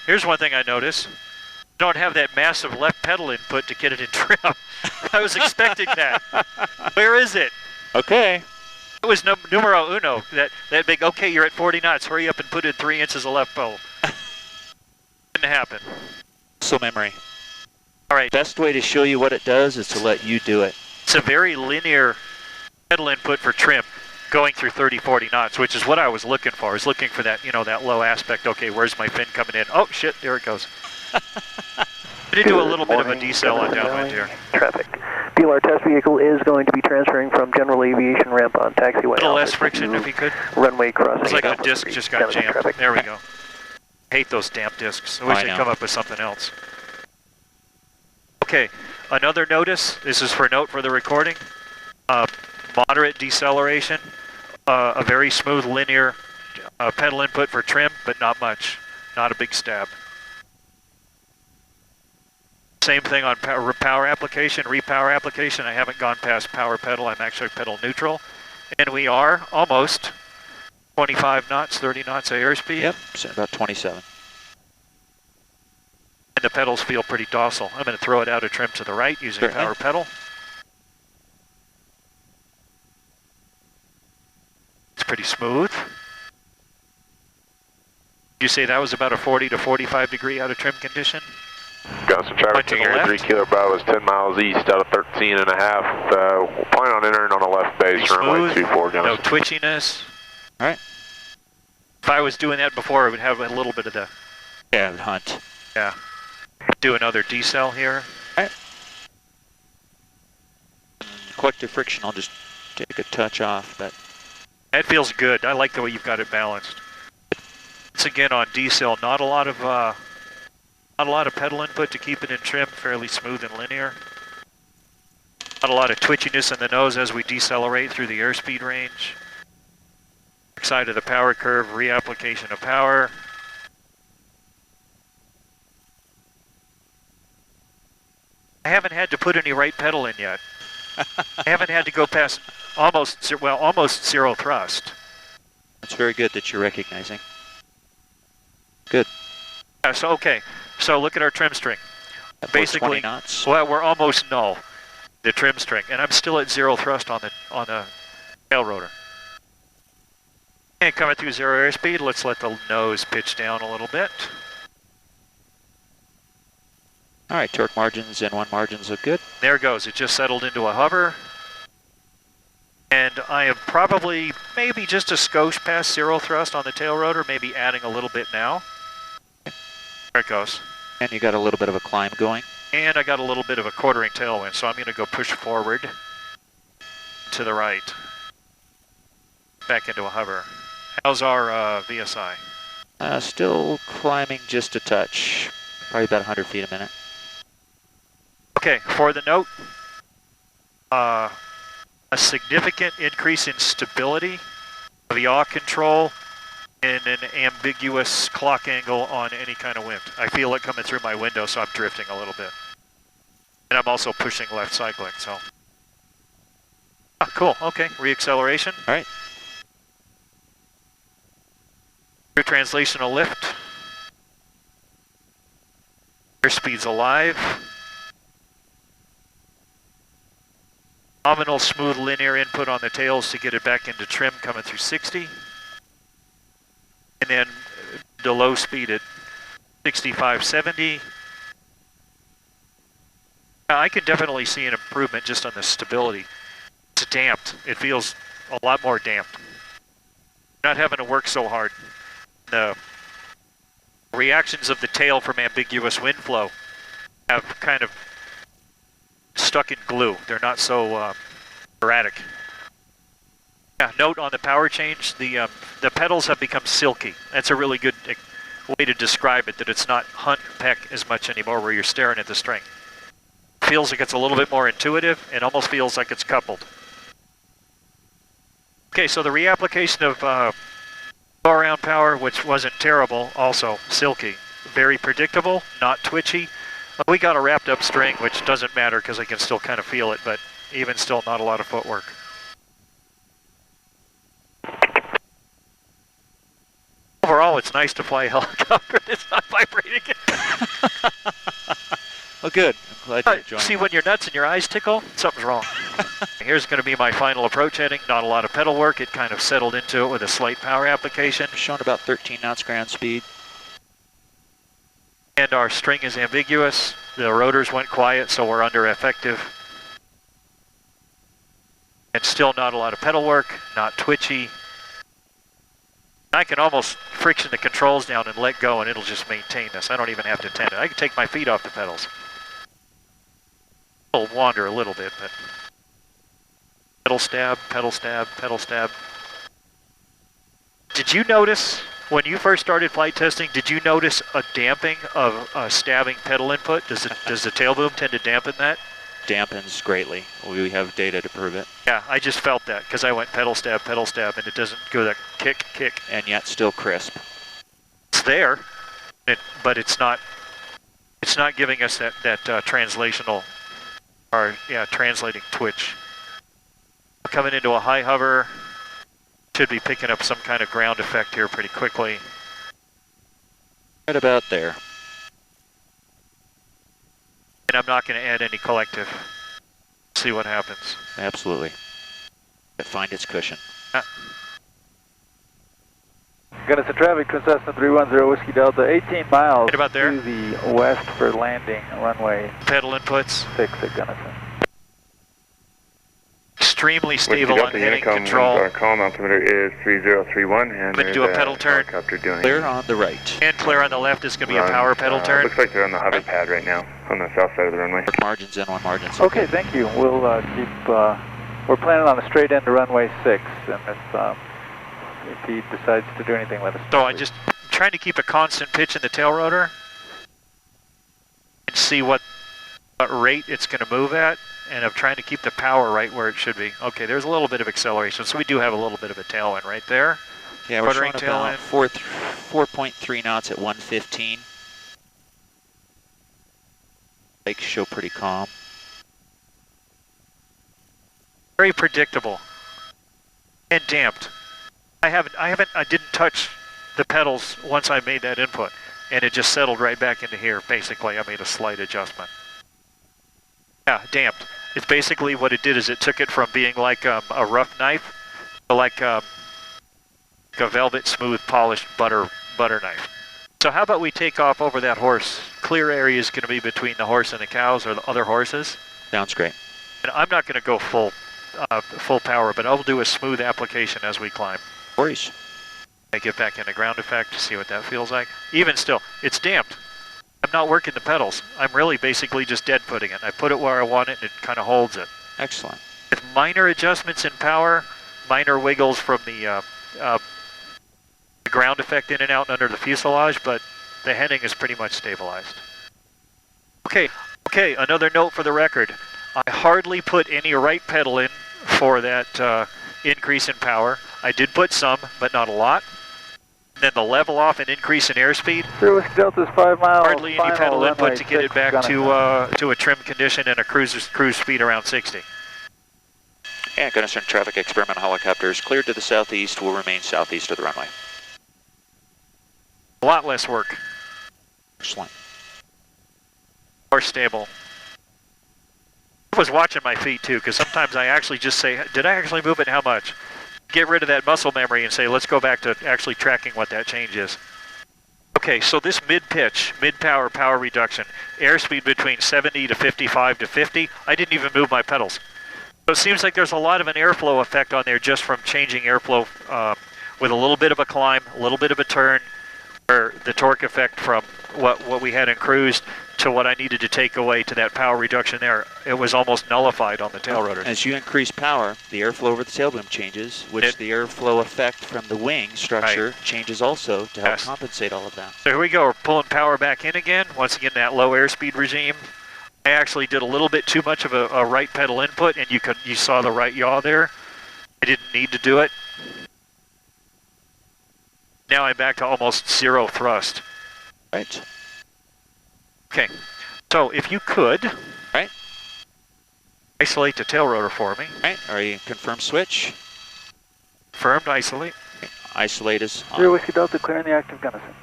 Here's one thing I noticed. You don't have that massive left pedal input to get it in trim. I was expecting that. Where is it? Okay. It was numero uno. That big, okay, you're at 40 knots. Hurry up and put in 3 inches of left pedal. Didn't happen. Muscle memory. All right. Best way to show you what it does is to let you do it. It's a very linear pedal input for trim going through 30, 40 knots, which is what I was looking for. I was looking for that, you know, that low aspect. Okay, where's my fin coming in? Oh, shit, there it goes. I did do a little bit of a decel on downwind here. Traffic. BLR test vehicle is going to be transferring from general aviation ramp on taxiway. A little less friction if you could. Runway crossing. It's like the disc just got jammed. Traffic. There we go. I hate those damn discs. I wish they'd come up with something else. Okay, another notice. This is for note for the recording. Moderate deceleration. A very smooth linear pedal input for trim, but not much. Not a big stab. Same thing on power application, repower application. I haven't gone past power pedal. I'm actually pedal neutral. And we are almost 25 knots, 30 knots of airspeed. Yep, so about 27. And the pedals feel pretty docile. I'm going to throw it out of trim to the right using power pedal. It's pretty smooth. You say that was about a 40 to 45 degree out of trim condition? Gunnison traffic to here, 3 Kilo Bravo is 10 miles east out of 13 and a half. We'll plan on entering on the left base, runway 24, Gunnison. No twitchiness. All right. If I was doing that before, I would have a little bit of the... Yeah, the hunt. Yeah. Do another decel here. All right. Collective friction, I'll just take a touch off, but... That feels good. I like the way you've got it balanced. Once again on decel, not a lot of pedal input to keep it in trim, fairly smooth and linear. Not a lot of twitchiness in the nose as we decelerate through the airspeed range. Side of the power curve, reapplication of power. I haven't had to put any right pedal in yet. I haven't had to go past almost zero thrust. That's very good that you're recognizing. Good. Yeah, so okay, so look at our trim string. Basically, 20 knots. Well, we're almost null, the trim string, and I'm still at zero thrust on the tail rotor. And coming through zero airspeed, let's let the nose pitch down a little bit. All right, torque margins, N1 margins look good. There it goes, it just settled into a hover. And I am probably maybe just a skosh past zero thrust on the tail rotor, maybe adding a little bit now. There it goes. And you got a little bit of a climb going. And I got a little bit of a quartering tailwind, so I'm going to go push forward to the right. Back into a hover. How's our VSI? Still climbing just a touch. Probably about 100 feet a minute. Okay, for the note, a significant increase in stability of the yaw control in an ambiguous clock angle on any kind of wind. I feel it coming through my window, so I'm drifting a little bit. And I'm also pushing left cycling, so. Ah, cool, okay, reacceleration. All right. True translational lift. Airspeed's alive. Nominal smooth linear input on the tails to get it back into trim coming through 60. And then the low speed at 65, 70. I can definitely see an improvement just on the stability. It's damped. It feels a lot more damped. Not having to work so hard. The reactions of the tail from ambiguous wind flow have kind of stuck in glue. They're not so erratic. Yeah, note on the power change, the pedals have become silky. That's a really good way to describe it, that it's not hunt and peck as much anymore where you're staring at the string. Feels like it's a little bit more intuitive and almost feels like it's coupled. Okay, so the reapplication of go-around power, which wasn't terrible, also silky. Very predictable, not twitchy. We got a wrapped up string, which doesn't matter because I can still kind of feel it, but even still not a lot of footwork. overall, it's nice to fly a helicopter that's not vibrating. Well, good. I'm glad you're enjoying See, when your nuts and your eyes tickle, something's wrong. Here's going to be my final approach heading. Not a lot of pedal work. It kind of settled into it with a slight power application. Showing about 13 knots ground speed. And our string is ambiguous. The rotors went quiet, so we're under effective. And still not a lot of pedal work, not twitchy. I can almost friction the controls down and let go, and it'll just maintain this. I don't even have to tend it. I can take my feet off the pedals. It'll wander a little bit, but pedal stab, pedal stab, pedal stab. Did you notice, when you first started flight testing, did you notice a damping of stabbing pedal input? Does the tail boom tend to dampen that? Dampens greatly. We have data to prove it. Yeah, I just felt that because I went pedal stab, and it doesn't go that kick, kick. And yet still crisp. It's there, but it's not giving us that translational, or yeah, translating twitch. Coming into a high hover, should be picking up some kind of ground effect here pretty quickly. Right about there. And I'm not going to add any collective. See what happens. Absolutely. Find its cushion. Gunnison traffic to Cessna 310 Whiskey Delta, 18 miles right about there. to the west for landing, runway Pedal inputs. 6 at Gunnison. Extremely stable on heading control. Our call altimeter is 3031, and I'm going to do a pedal turn. Clear on the right. And clear on the left is going to be a power pedal turn. Looks like they're on the hover pad right now, on the south side of the runway. Margins in, 1 margins. Okay, thank you. We'll keep, we're planning on a straight end to runway 6, and if he decides to do anything, let us know. So I'm trying to keep a constant pitch in the tail rotor and see what rate it's going to move at, and I'm trying to keep the power right where it should be. Okay, there's a little bit of acceleration, so we do have a little bit of a tailwind right there. Yeah, we're showing about 4.3 knots at 115. Lakes show pretty calm. Very predictable and damped. I didn't touch the pedals once I made that input, and it just settled right back into here. Basically, I made a slight adjustment. Yeah, damped. It's basically what it did is it took it from being like a rough knife to like a velvet, smooth, polished butter knife. So how about we take off over that horse? Clear area is going to be between the horse and the cows or the other horses. Sounds great. And I'm not going to go full power, but I'll do a smooth application as we climb. Worries. I get back into ground effect to see what that feels like. Even still, it's damped. I'm not working the pedals. I'm really basically just dead putting it. I put it where I want it and it kind of holds it. Excellent. With minor adjustments in power, minor wiggles from the ground effect in and out and under the fuselage, but the heading is pretty much stabilized. Okay, another note for the record. I hardly put any right pedal in for that increase in power. I did put some, but not a lot. Then the level off and increase in airspeed. Whiskey Delta's 5 miles. Hardly any pedal input to get it back to a trim condition and a cruise speed around 60. And Gunnison traffic experimental helicopters cleared to the southeast, will remain southeast of the runway. A lot less work. Excellent. More stable. I was watching my feet too, because sometimes I actually just say, did I actually move it? How much? Get rid of that muscle memory and say, let's go back to actually tracking what that change is. Okay, so this mid-pitch, mid-power, power reduction, airspeed between 70 to 55 to 50, I didn't even move my pedals. So it seems like there's a lot of an airflow effect on there just from changing airflow with a little bit of a climb, a little bit of a turn, or the torque effect from what we had in cruise to what I needed to take away to that power reduction there. It was almost nullified on the tail rotor. As you increase power, the airflow over the tail boom changes, which the airflow effect from the wing structure changes also to help compensate all of that. So here we go, we're pulling power back in again. Once again, that low airspeed regime. I actually did a little bit too much of a right pedal input, and you saw the right yaw there. I didn't need to do it. Now I'm back to almost zero thrust. Right. Okay, so if you could, right, isolate the tail rotor for me. Right, are you confirm switch? Confirmed, isolate. Okay. isolate is on. 0 Whiskey Delta, clearing the active Gunnison.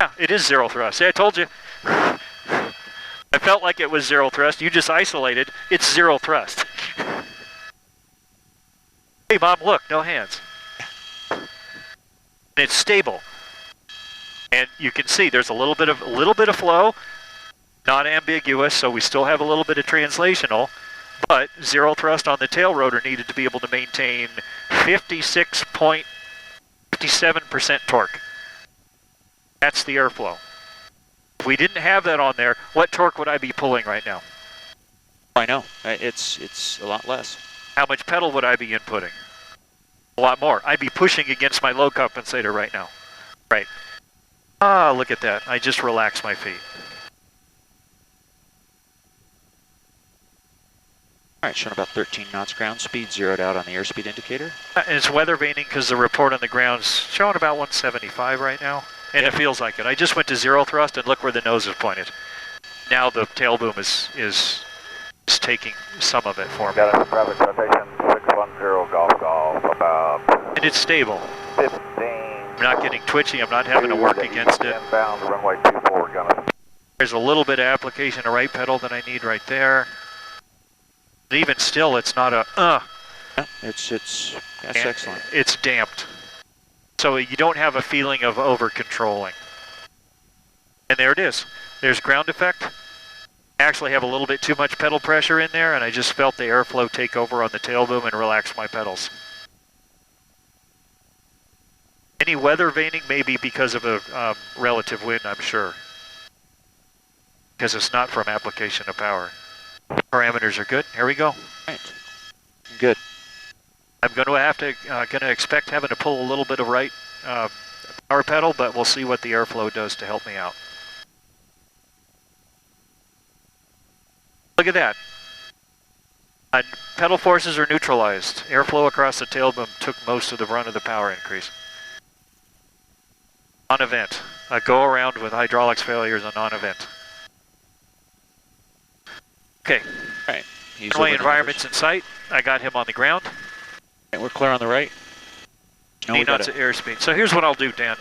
Yeah, it is zero thrust. See, I told you. I felt like it was zero thrust. You just isolated. It's zero thrust. Hey, Mom, look, no hands. And it's stable. And you can see there's a little bit of flow, not ambiguous, so we still have a little bit of translational, but zero thrust on the tail rotor needed to be able to maintain 56.57% torque. That's the airflow. If we didn't have that on there, what torque would I be pulling right now? I know. It's a lot less. How much pedal would I be inputting? A lot more. I'd be pushing against my load compensator right now. Right. Ah, look at that. I just relaxed my feet. All right, showing about 13 knots ground speed, zeroed out on the airspeed indicator. And it's weather vaning because the report on the ground's showing about 175 right now. And it feels like it. I just went to zero thrust and look where the nose is pointed. Now the tail boom is taking some of it for me. Got a traffic rotation 610 Golf about. And it's stable. 15. I'm not getting twitchy. I'm not having to work against it. Inbound runway 24 Gunnison. There's a little bit of application of right pedal that I need right there. But even still, it's not a Yeah, that's excellent. It's damped. So you don't have a feeling of over-controlling. And there it is. There's ground effect. I actually have a little bit too much pedal pressure in there, and I just felt the airflow take over on the tail boom and relax my pedals. Any weather veining may be because of a relative wind, I'm sure. Because it's not from application of power. Parameters are good. Here we go. Right. Good. I'm going to have to expect having to pull a little bit of right power pedal, but we'll see what the airflow does to help me out. Look at that. Pedal forces are neutralized. Airflow across the tail boom took most of the brunt of the power increase. Non-event. A go around with hydraulics failure is a non-event. Okay. All right. Runway environment's in sight. I got him on the ground. And we're clear on the right. 8 knots at airspeed. So here's what I'll do, Dan.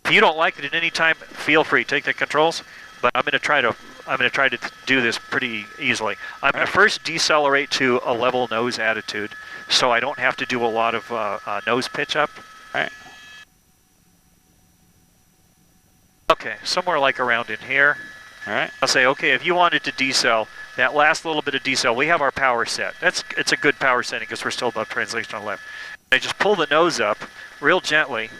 If you don't like it at any time, feel free. Take the controls. But I'm going to try to do this pretty easily. I'm going to first decelerate to a level nose attitude, so I don't have to do a lot of nose pitch up. All right. Okay, somewhere like around in here. All right. I'll say, okay, if you wanted to decel, that last little bit of decel, we have our power set. It's a good power setting because we're still above translation on the left. I just pull the nose up real gently,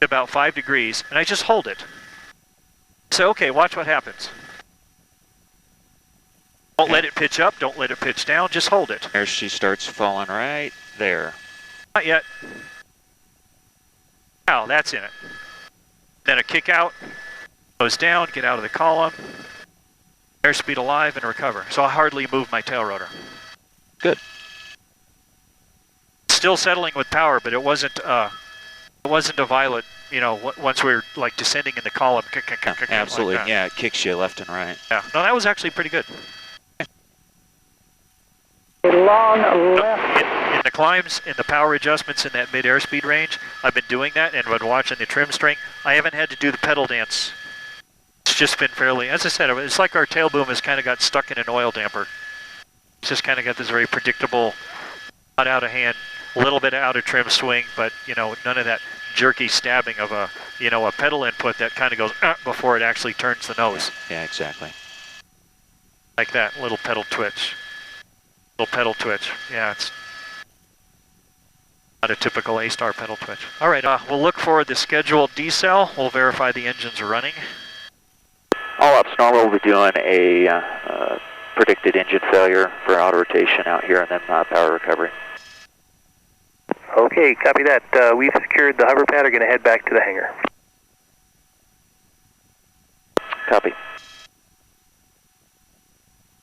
about 5 degrees, and I just hold it. So, okay, watch what happens. Don't let it pitch up, don't let it pitch down, just hold it. There she starts falling right there. Not yet. Now, that's in it. Then a kick out, goes down, get out of the column, airspeed alive, and recover. So I hardly move my tail rotor. Good. Still settling with power, but it wasn't a violent, you know, once we were like descending in the column. Absolutely, like yeah, it kicks you left and right. Yeah, no, that was actually pretty good. Long left. In the climbs, in the power adjustments in that mid-airspeed range, I've been doing that and been watching the trim string. I haven't had to do the pedal dance. It's just been fairly, as I said, it's like our tail boom has kind of got stuck in an oil damper. It's just kind of got this very predictable, not out of hand, a little bit out of trim swing, but, you know, none of that jerky stabbing of a, you know, a pedal input that kind of goes before it actually turns the nose. Yeah, exactly. Like that, little pedal twitch. Little pedal twitch. Yeah, it's not a typical A-star pedal twitch. All right, we'll look for the scheduled decel. We'll verify the engines are running. All ops normal. We'll be doing a predicted engine failure for auto rotation out here and then power recovery. Okay, copy that. We've secured the hover pad. Are going to head back to the hangar. Copy.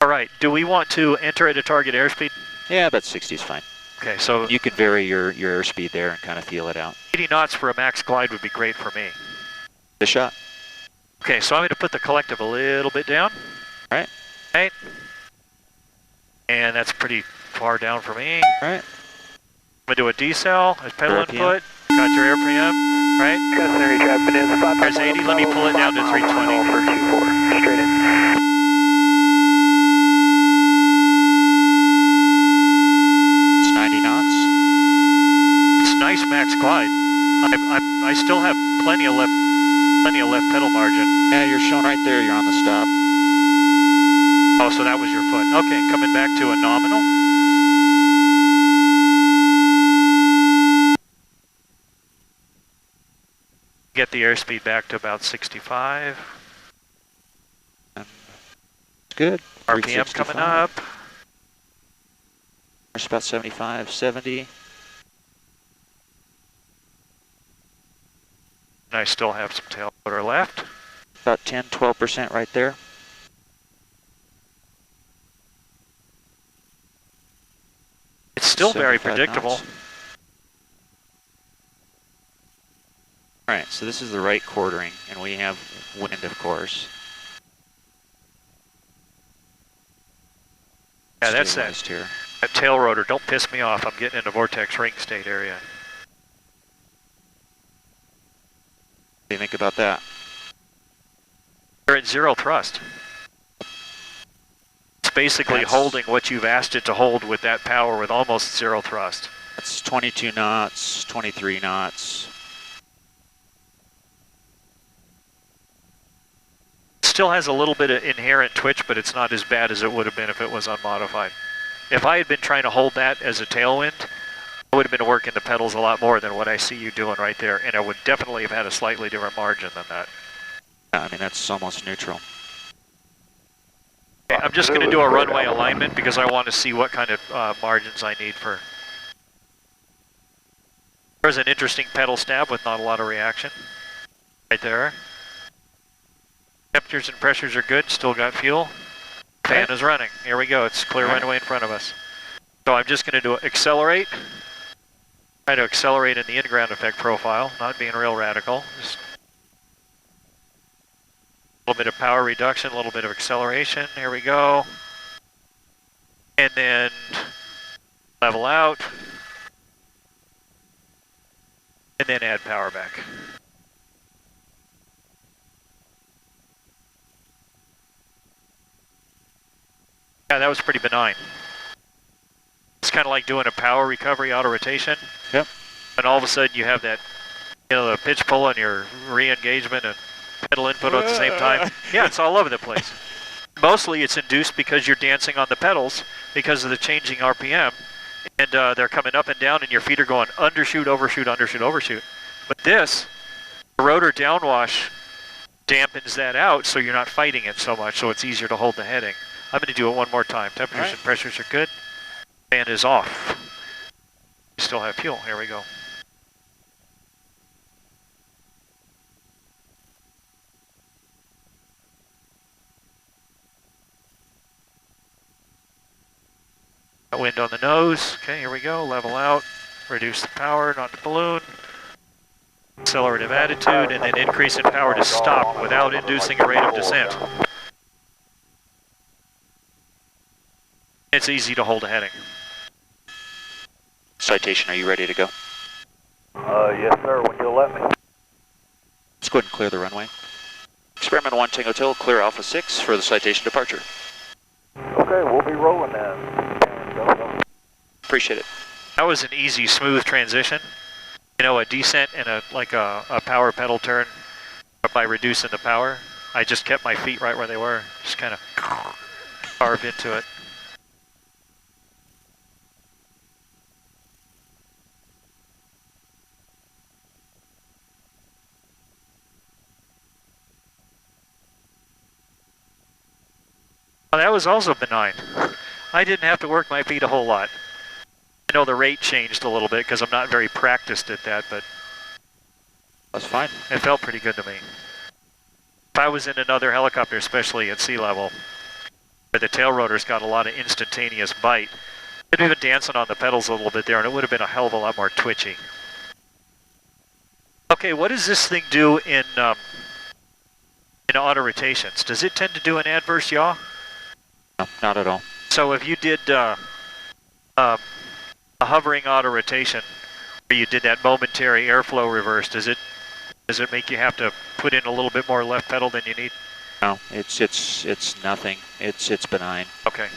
All right, do we want to enter at a target airspeed? Yeah, about 60 is fine. Okay, so You could vary your airspeed there and kind of feel it out. 80 knots for a max glide would be great for me. The shot. Okay, so I'm going to put the collective a little bit down. All right. Right. And that's pretty far down for me. All right. I'm going to do a decel, a pedal RPM. input, got your RPM, right? Gunnison area traffic is 5. There's 80, let me pull it down to 320. For 24, straight in. It's 90 knots. It's nice max glide. I still have plenty of left pedal margin. Yeah, you're showing right there. You're on the stop. Oh, so that was your foot. Okay, coming back to a nominal. Get the airspeed back to about 65. Good. RPM coming up. There's about 75, 70. And I still have some tail rotor left. About 10, 12% right there. It's still very 75 predictable. knots. All right, so this is the right quartering, and we have wind, of course. Yeah, that's Stabilized here. that tail rotor. Don't piss me off. I'm getting into vortex ring state area. What do you think about that? You're at zero thrust. It's basically holding what you've asked it to hold with that power with almost zero thrust. That's 22 knots, 23 knots. Still has a little bit of inherent twitch, but it's not as bad as it would have been if it was unmodified. If I had been trying to hold that as a tailwind, I would have been working the pedals a lot more than what I see you doing right there, and I would definitely have had a slightly different margin than that. I mean, that's almost neutral. Okay, I'm just going to do a runway alignment because I want to see what kind of margins I need for... There's an interesting pedal stab with not a lot of reaction. Right there. Temperatures and pressures are good, still got fuel. Fan is running. Here we go, it's clear runway in front of us. So I'm just going to do accelerate. Try to accelerate in the in-ground effect profile, not being real radical. Just a little bit of power reduction, a little bit of acceleration. Here we go. And then level out. And then add power back. Yeah, that was pretty benign. It's kind of like doing a power recovery auto rotation. Yep. And all of a sudden you have that, you know, the pitch pull and your re-engagement and pedal input at the same time. Yeah, it's all over the place. Mostly it's induced because you're dancing on the pedals because of the changing RPM. And they're coming up and down and your feet are going undershoot, overshoot, undershoot, overshoot. But this, the rotor downwash dampens that out so you're not fighting it so much, so it's easier to hold the heading. I'm going to do it one more time. Temperatures and pressures are good. Fan is off. We still have fuel. Here we go. Wind on the nose. Okay, here we go. Level out. Reduce the power, not the balloon. Accelerative attitude, and then increase in power to stop without inducing a rate of descent. It's easy to hold a heading. Citation, are you ready to go? Yes, sir, when you'll let me. Let's go ahead and clear the runway. Experiment 1 Tango Hotel, clear Alpha 6 for the citation departure. Okay, we'll be rolling then. Appreciate it. That was an easy, smooth transition. You know, a descent and a power pedal turn by reducing the power. I just kept my feet right where they were. Just kind of carved into it. Well, that was also benign. I didn't have to work my feet a whole lot. I know the rate changed a little bit because I'm not very practiced at that, but That's fine. it felt pretty good to me. If I was in another helicopter, especially at sea level, where the tail rotor's got a lot of instantaneous bite, I'd have been dancing on the pedals a little bit there, and it would have been a hell of a lot more twitchy. Okay, what does this thing do in auto rotations? Does it tend to do an adverse yaw? No, not at all. So if you did a hovering auto rotation where you did that momentary airflow reverse, does it make you have to put in a little bit more left pedal than you need? No, it's nothing. It's benign. Okay.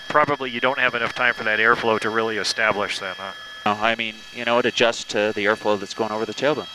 Probably you don't have enough time for that airflow to really establish then, huh? No, I mean, you know, it adjusts to the airflow that's going over the tail boom.